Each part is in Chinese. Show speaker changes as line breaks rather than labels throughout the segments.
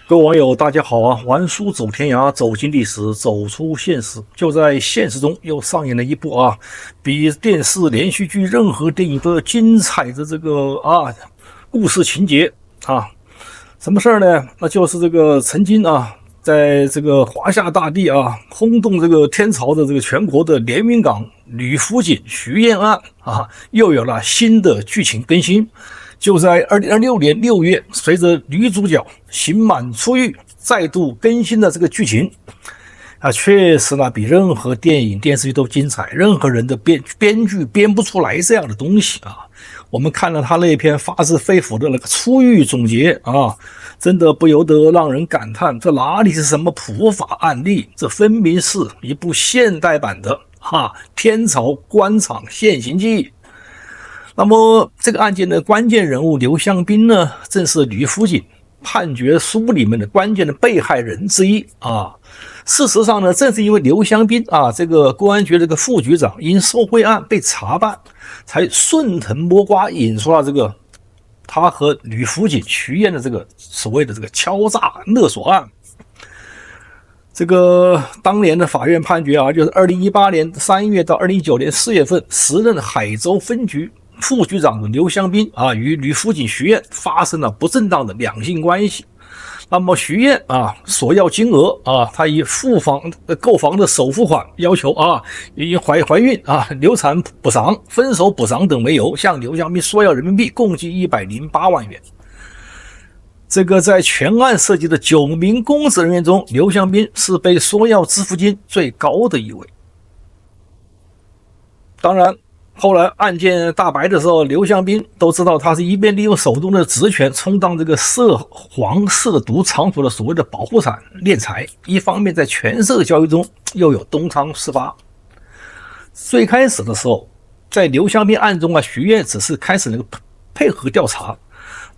各位網友，大家好啊！玩書走天涯，走進歷史，走出現實。就在現實中又上演了一部比電視連續劇任何電影都要精彩的這個故事情節啊！什麼事兒呢？那就是這個曾經在這個華夏大地轟動這個天朝的這個全國的連雲港呂福錦徐堰案又有了新的劇情更新。就在2026年6月，隨着女主角刑滿出獄，再度更新了這個劇情確實呢，比任何電影電視劇都精彩，任何人的編劇編不出來這樣的東西我們看了他那篇發自肺腑的那個出獄總結真的不由得讓人感嘆，這哪裡是什麼普法案例，這分明是一部現代版的天朝官場現形記。那麼這個案件的關鍵人物劉香彬呢，正是呂福錦判決書裡面的關鍵的被害人之一事實上呢，正是因為劉香彬這個公安局這個副局長因受賄案被查辦，才順藤摸瓜引出了這個他和呂福錦徐堰的這個所謂的這個敲詐勒索案。這個當年的法院判決就是2018年3月到2019年4月份，时任海州分局副局長的劉香彬與呂福錦徐堰發生了不正当的两性關係。那麼徐堰索要金額他以購房的首付款要求因懷孕流產補償、分手補償等為由，向劉香彬索要人民幣共計108萬元。這個在全案涉及的9名公職人員中，劉香彬是被索要支付金最高的一位。當然後來案件大白的時候，劉香彬都知道他是一邊利用手中的职權充当这個涉黄涉毒场所的所謂的保護傘斂財，一方面在權色交易中又有東窗事發。最開始的時候，在劉香彬案中徐堰只是開始那個配合調查，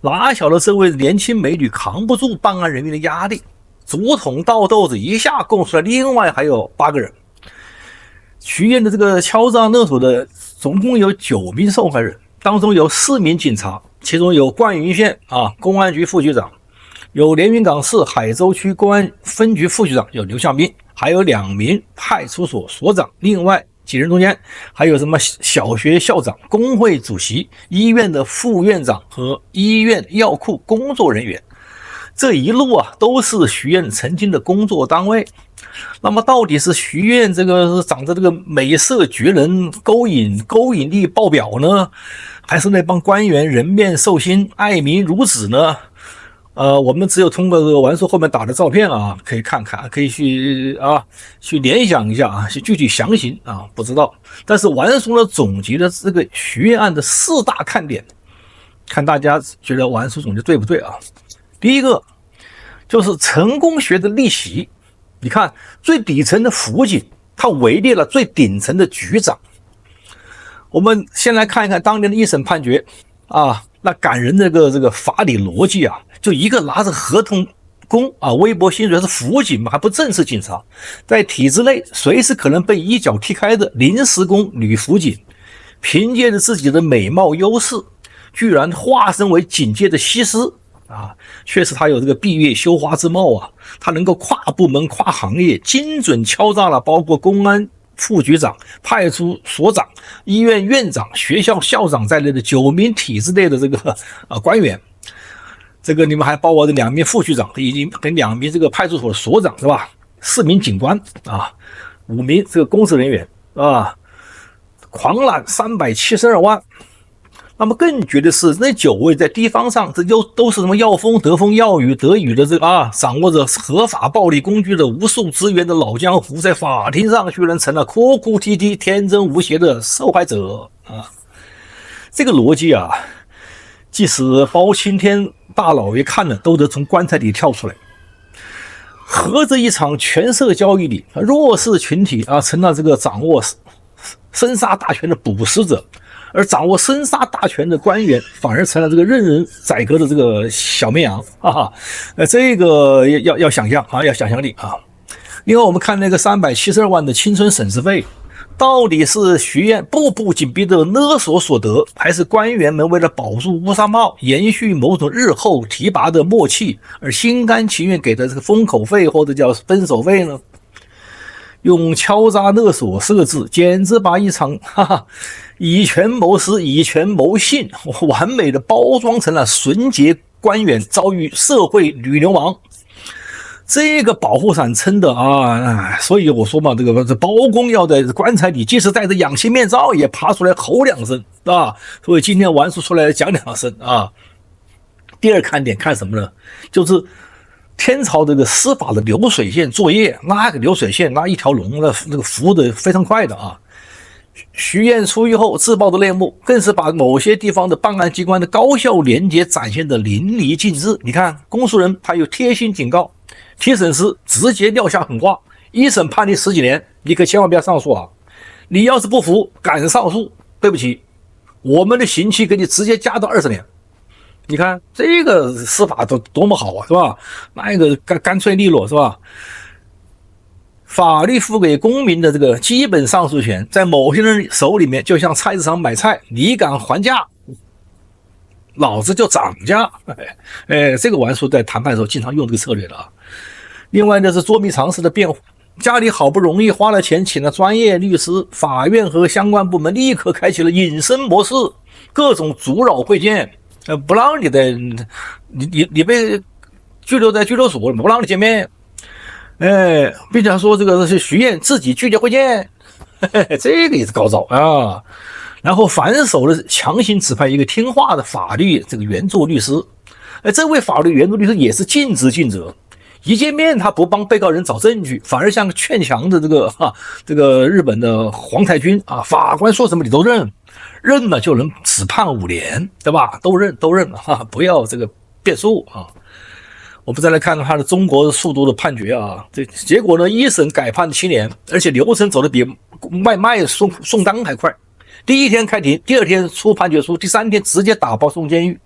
哪曉得這位年輕美女扛不住辦案人員的壓力，竹筒倒豆子一下供出來另外還有8個人。徐堰的這個敲詐勒索的總共有9名受害人，當中有4名警察，其中有灌雲縣公安局副局長，有連雲港市海州區公安分局副局長有劉香彬，還有2名派出所所長，另外幾人中間還有什麼小學校長、工會主席、醫院的副院長和醫院藥庫工作人員。這一路都是徐堰曾經的工作單位。那麼到底是徐堰這個長着这個美色绝人、勾引力爆表呢，還是那幫官員人面獸心、愛民如子呢？我們只有通過這個玩書後面打的照片可以看看，可以去聯想一下去具體詳情不知道。但是玩書呢總結的這個徐堰案的4大看點，看大家覺得玩書總結對不對第一個就是成功學的逆襲。你看最底層的輔警，他圍獵了最頂層的局長。我們先來看一看當年的一審判決那感人的這個法理邏輯就一個拿着合同工微薄薪水是輔警嘛，還不正式警察，在體制內隨時可能被一腳踢開的臨時工呂福錦，憑借着自己的美貌優勢，居然化身為警界的西施確實他有這個閉月羞花之貌他能夠跨部門跨行業精準敲詐了包括公安副局長、派出所長、醫院院長、學校校長在內的9名體制內的這個官員。這個你們還包括這2名副局長以及跟2名這個派出所所長是吧？4名警官5名這個公職人員狂攬372萬。那麼更絕的是，那9位在地方上，這都是什麼要風得風要雨得雨的这個掌握着合法暴力工具的無數資源的老江湖，在法庭上居然成了哭哭啼啼、天真無邪的受害者這個邏輯即使包青天大老爺看了都得從棺材裡跳出來。合着一場權色交易裡，弱勢群體成了這個掌握生殺大權的捕食者。而掌握生杀大權的官員反而成了這個任人宰割的這個小綿羊這個要想象要想象力另外我們看那個372萬的青春省事費，到底是徐彥步步緊逼的勒索所得，還是官員們為了保住烏紗帽，延續某種日後提拔的默契，而心甘情願給的這個封口費或者叫分手費呢？用敲詐勒索4個字，簡直把一場以權謀私、以權謀信，完美的包裝成了純潔官員遭遇社會女流氓。這個保護傘撐的啊，所以我說嘛，這包公要在棺材裡，即使戴着氧气面罩，也爬出來吼2聲啊。所以今天王叔出來講2聲啊。第二看點看什麼呢？就是天朝這個司法的流水線作業，那個流水線那一條龍，那個服務的非常快的啊。徐彥出獄後自曝的內幕，更是把某些地方的辦案機關的高效廉潔展現的淋漓盡致。你看，公訴人他有貼心警告，提審時直接撂下狠話：一審判你10幾年，你可千萬不要上訴啊！你要是不服，敢上訴，對不起，我們的刑期給你直接加到20年。你看這個司法多麼好啊，是吧？那個乾脆利落，是吧？法律賦給公民的這個基本上訴權，在某些人手裡面就像菜市场買菜，你敢還價，老子就漲價。這個王叔在談判的時候經常用這個策略的啊。另外呢是捉迷藏式的辯護，家裡好不容易花了錢請了專業律師，法院和相關部門立刻開啟了隱身模式，各種阻擾會見，不讓你的你被拘留在拘留所，不讓你見面。并且說這個是徐彥自己拒絕會見，這個也是高招啊。然後反手的強行指派一個聽話的法律這個援助律師，這位法律援助律師也是盡職盡責，一見面他不幫被告人找證據，反而像個勸強的這個日本的皇太君啊，法官說什麼你都認了就能只判5年，對吧？都認了不要這個變數啊。我們再來看他的中國速度的判決啊，這結果呢，1審改判7年，而且流程走得比外賣送單還快。第1天開庭，第2天出判決書，第3天直接打包送監獄。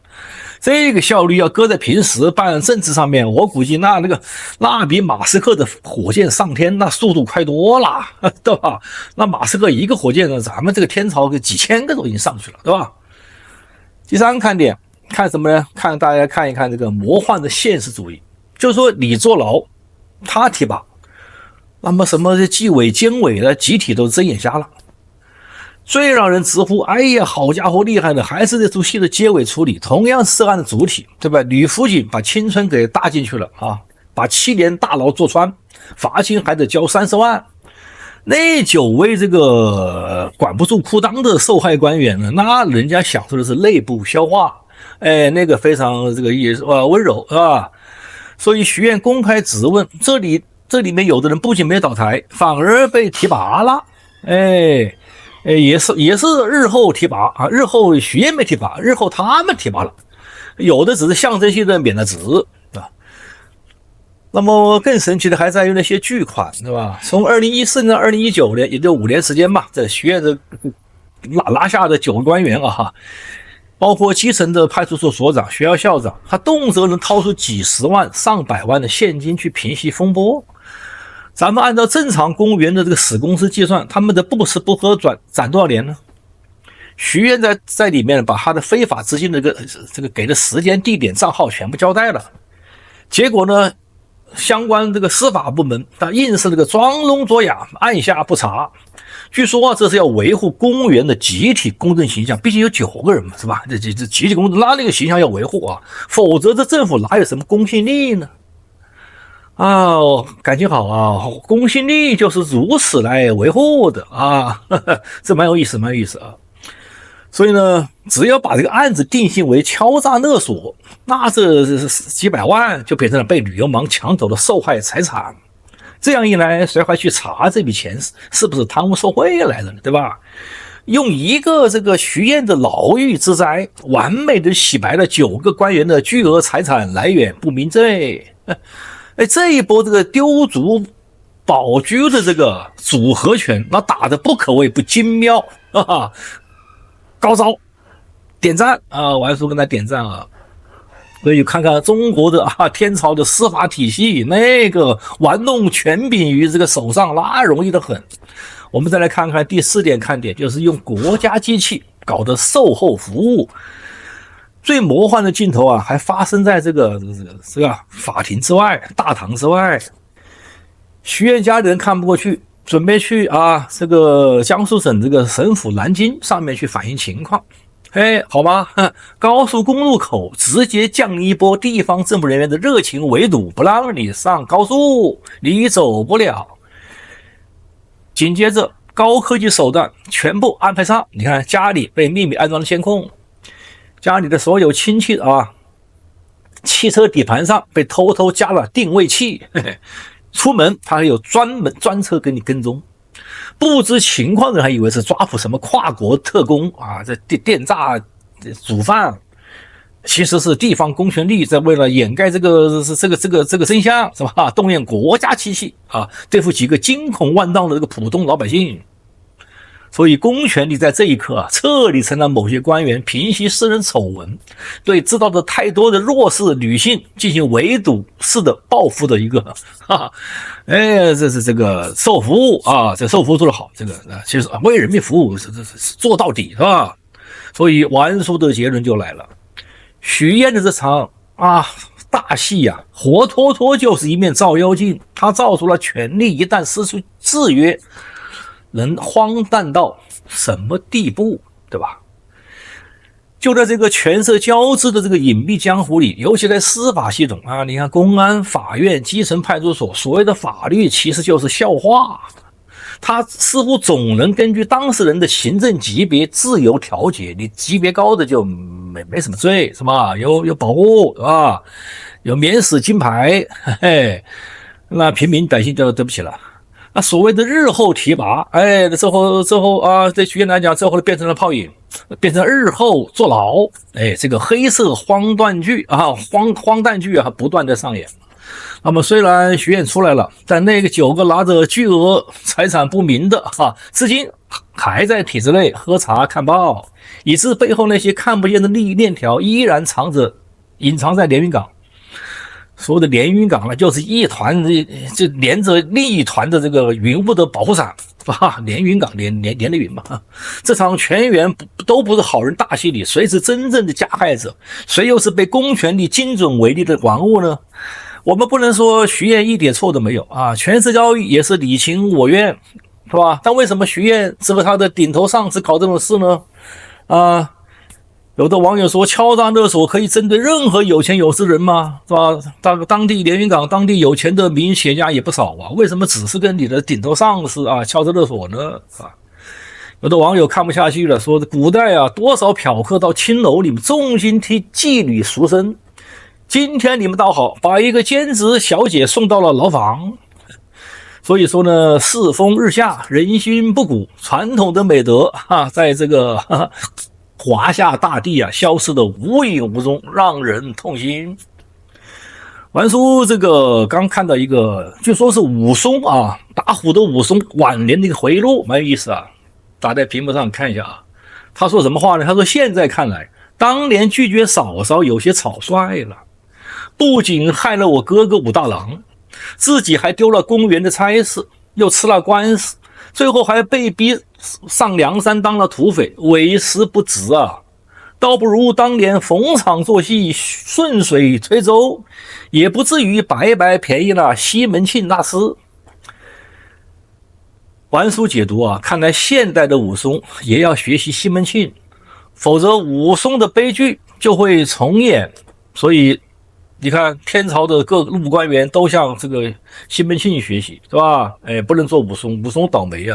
這個效率要擱在平時辦政治上面，我估計那比馬斯克的火箭上天那速度快多了，對吧？那馬斯克一個火箭呢，咱們這個天朝個幾千個都已經上去了，对吧？第3看點。看什麼呢？大家看一看這個魔幻的現實主義，就是說你坐牢，他提拔，那麼什麼紀委監委的集體都睜眼瞎了。最讓人直呼哎呀好家伙厲害的還是這出戲的結尾處理，同樣涉案的主體，對吧？呂福錦把青春給搭進去了啊，把7年大牢坐穿，罰金還得交30萬。那9位這個管不住褲襠的受害官員呢，那人家享受的是內部消化。那個非常這個溫柔是吧？所以徐彥公開質問，這裡面有的人不僅沒倒台，反而被提拔了。也是日後提拔啊，日後徐彥沒提拔，日後他們提拔了，有的只是象徵性的免了職啊。那麼更神奇的還在於那些巨款，對吧？從2014年到2019年，也就5年時間吧，這徐彥的拿下的9個官員啊。包括基層的派出所所長、學校校長，他動輒能掏出幾十萬、上百萬的現金去平息風波。咱們按照正常公務員的這個死工資計算，他們的不吃不喝斬多少年呢？徐彥在裡面把他的非法資金的這個給的時間、地點、賬號全部交代了。結果呢，相關這個司法部門他硬是這個裝聾作啞，按下不查。據說啊，這是要維護公務員的集體公正形象，畢竟有9個人嘛，是吧？這集體公正，那個形象要維護啊，否則這政府哪有什麼公信力呢？感情好啊，公信力就是如此來維護的啊，這蠻有意思啊。所以呢，只要把這個案子定性為敲詐勒索，那這幾百萬就變成了被女流氓搶走的受害財產。這樣一來，誰還去查這筆錢是不是貪污受賄來的呢？對吧？用一個這個徐彥的牢獄之災，完美的洗白了9個官員的巨額財產來源不明罪。這一波這個丟卒保車的這個組合拳，那打得不可謂不精妙啊！高招，點讚啊！我還說跟他點讚啊！所以看看中國的天朝的司法體系，那個玩弄權柄於這個手上，那容易得很。我們再來看看第4點看點，就是用國家機器搞的售後服務。最魔幻的鏡頭啊，還發生在这個法庭之外、大堂之外。徐彥家裡人看不過去，準備去這個江蘇省這個省府南京上面去反映情況。好吧，高速公路口直接降一波地方政府人員的熱情圍堵，不讓你上高速，你走不了。緊接着高科技手段全部安排上，你看家裡被秘密安裝了监控，家裡的所有親戚汽車底盤上被偷偷加了定位器，出门他還有专車给你跟蹤。不知情況的人還以為是抓捕什麼跨國特工這電詐主犯，其實是地方公權力在為了掩蓋這個真相，是吧？動用國家機器對付幾個驚恐萬狀的這個普通老百姓。所以公權力在這一刻徹底成了某些官員平息私人醜聞，對知道的太多的弱勢女性進行圍堵式的報復的一個這是這個售後服務這售後服務做得好，這個其實為人民服務是做到底，是吧？所以完叔的結論就來了，許燕的這場大戲活脫脫就是一面照妖鏡，他照出了權力一旦失去制約能荒誕到什麼地步，对吧？就在這個权色交織的這個隱秘江湖裡，尤其在司法系統你看公安、法院、基層派出所，所謂的法律其實就是笑話，它似乎總能根據当事人的行政級別自由調節，你級別高的就沒什麼罪，是吧？有保護，是吧？有免死金牌，那平民百姓就對不起了。那所謂的日後提拔，之後对徐彥來講，之後變成了泡影，變成日後坐牢，這個黑色荒誕劇荒誕劇不斷的上演。那麼雖然徐彥出來了，但那個9個拿着巨額財產不明的至今還在體制內喝茶看報，以致背後那些看不見的利益鏈條依然隱藏在連雲港。所謂的連雲港呢，就是一團就連着另一團的這個雲霧的保護傘，連雲港連的雲嘛。這場全員都不是好人大戲裡，誰是真正的加害者，誰又是被公權力精準為例的玩物呢？我們不能說徐彥一點錯都沒有權勢交易也是你情我願，是吧？但為什麼徐彥只和他的頂頭上司搞這種事呢？有的網友說敲詐勒索可以針對任何有錢有勢人嗎？是吧？當地連雲港當地有錢的民營企業家也不少為什麼只是跟你的頂頭上司敲詐勒索呢？有的網友看不下去了，說古代多少嫖客到青樓裡面重金替妓女贖身，今天你們倒好，把一個兼職小姐送到了牢房。所以說呢，世風日下，人心不古，傳統的美德在這個華夏大地消失的無影無蹤，讓人痛心。完叔這個剛看到一個，據說是武松打虎的武松晚年的一個回憶錄，蠻有意思打在屏幕上看一下他說什麼話呢？他說現在看來，當年拒絕嫂嫂有些草率了，不僅害了我哥哥武大郎，自己還丟了公園的差事，又吃了官司，最後還被逼上梁山當了土匪，為時不值倒不如當年逢场作戲，順水推舟，也不至於白白便宜了西門慶大師。完叔解讀看來現代的武松也要學習西門慶，否則武松的悲劇就會重演。所以你看天朝的各路官員都向這個西門慶學習，是吧？不能做武松，武松倒霉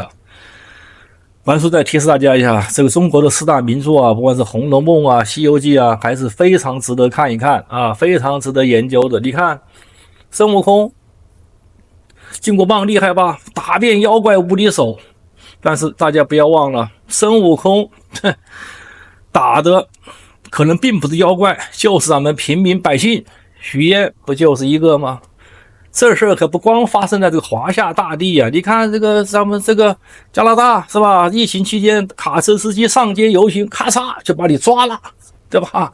完叔再提示大家一下，這個中國的4大名著不管是《紅樓夢》《西遊記》還是非常值得看一看非常值得研究的。你看孫悟空金箍棒厲害吧，打遍妖怪无敌手，但是大家不要忘了，孙悟空打的可能并不是妖怪，就是咱們平民百姓。许燕不就是一個嗎？這事可不光發生在這個華夏大地你看這個咱們這個加拿大是吧？疫情期間卡車司機上街遊行，咔嚓就把你抓了，對吧？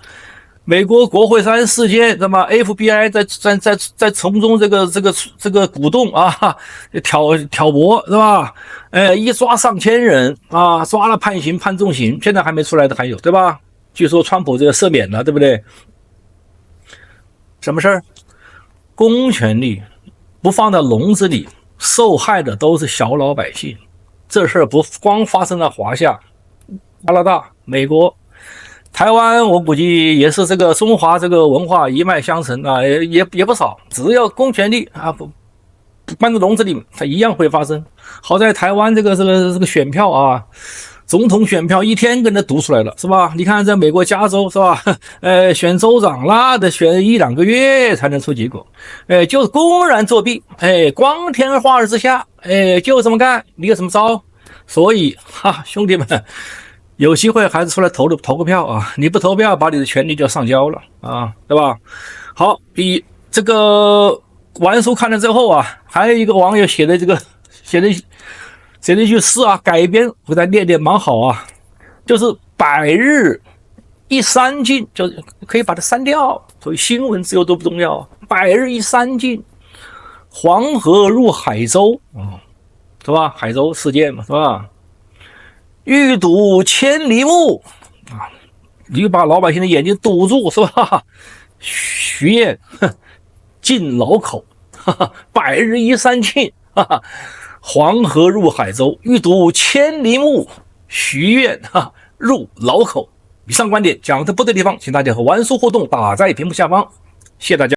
美國國會山事件，那麼 FBI 在從中这個鼓動啊，挑撥是吧？一抓上千人啊，抓了判刑判重刑，現在還沒出來的還有對吧？據說川普這個赦免了，對不對？什麼事兒？公權力不放到籠子裡，受害的都是小老百姓。這事兒不光發生在華夏、加拿大、美國。台灣我估計也是這個中華這個文化一脈相承啊，也不少。只要公權力啊不關在籠子裡，它一樣會發生。好在台灣這個選票啊，總統選票一天跟着讀出來了，是吧？你看在美國加州是吧？選州長啦得選1-2個月才能出結果，就是公然作弊，光天化日之下，就這麼幹，你有什麼招？所以兄弟們。有機會還是出來投個票啊！你不投票，把你的權利就上交了啊，对吧？好，比這個完書看了之後啊，還有一個網友寫的一句詩啊，改編我再念念蠻好啊，就是百日一删盡，就可以把它刪掉。所以新聞自由都不重要，百日一刪盡，黃河入海州是吧？海州事件嘛，是吧？欲堵千里目啊，你就把老百姓的眼睛堵住是吧？徐偃进牢口，百日一删盡，黃河入海州，欲堵千里目，徐偃入牢口。以上觀點講的不對的地方，請大家和玩書互動打在屏幕下方，謝謝大家。